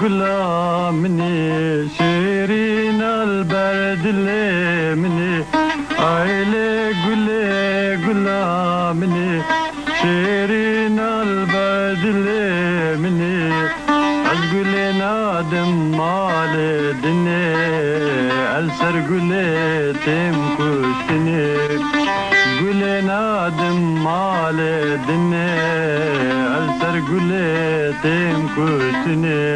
قلا مني شيرين البرد اللي مني عيلي قلا مني شيرين البرد اللي مني عزقولي نادم مال الدنيا السر قولي تمكشتني قولي نادم مال الدنيا السر قولي تمكشتني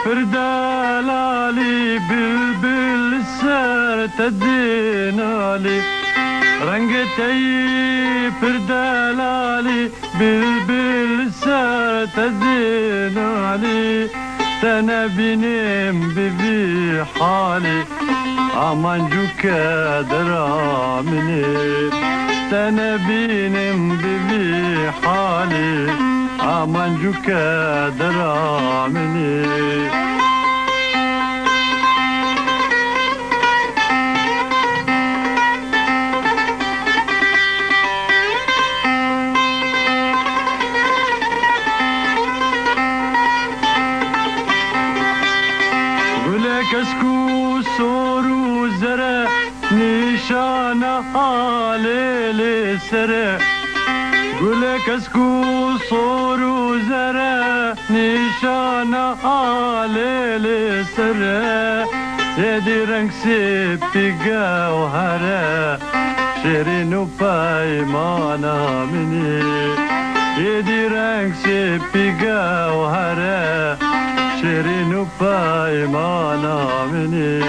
پردالالي بلبل السر تدينالي رنگتي پردالالي بلبل السر تدينالي تنبينم ببي حالي aman cuka deramini تنبينم ببي حالي aman cuka deramini كسكو سورو زرع نشان حالي سرع قول كسكو سورو زرع نشان حالي سرع يدي رنگ سبتقا وهرع شيرين وبايمانا مني يدي رنگ سبتقا وهرع شيرين وبايمانا مني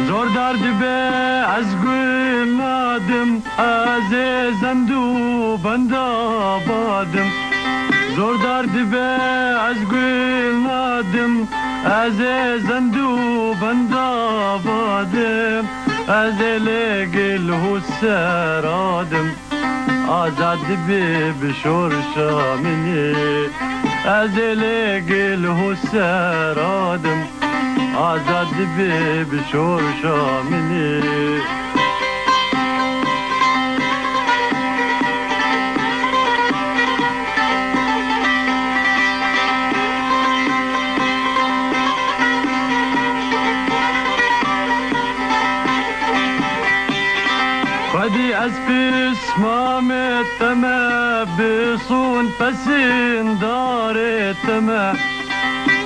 زور درد به از گل نادم عزیزم دو بندا بادم زور درد به از گل نادم عزیزم دو بندا بادم از گل حسر آدم آزاد بی بشور شامنی از گل حسر آدم آزاد بی بشور شامنی خدي أسبس ما متما بصون فسين دار التما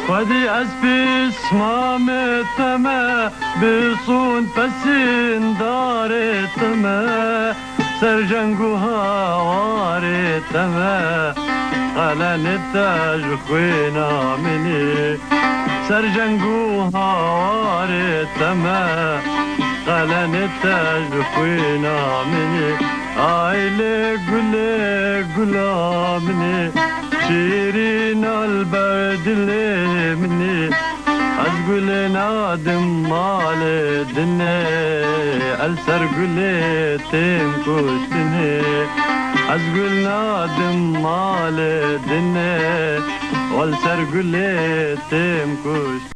خدي أسبس ما متما بصون فسين دار التما سرجنقها وار التما على نتاج خوينا مني سرجنقها وار التما على نتاج خوينا مني عيلي قلا مني شيرين البرد اللي مني أزقول نادم مال الدنيا السر قولي تمكشتني أزقول نادم مال الدنيا والسر قولي تمكشتني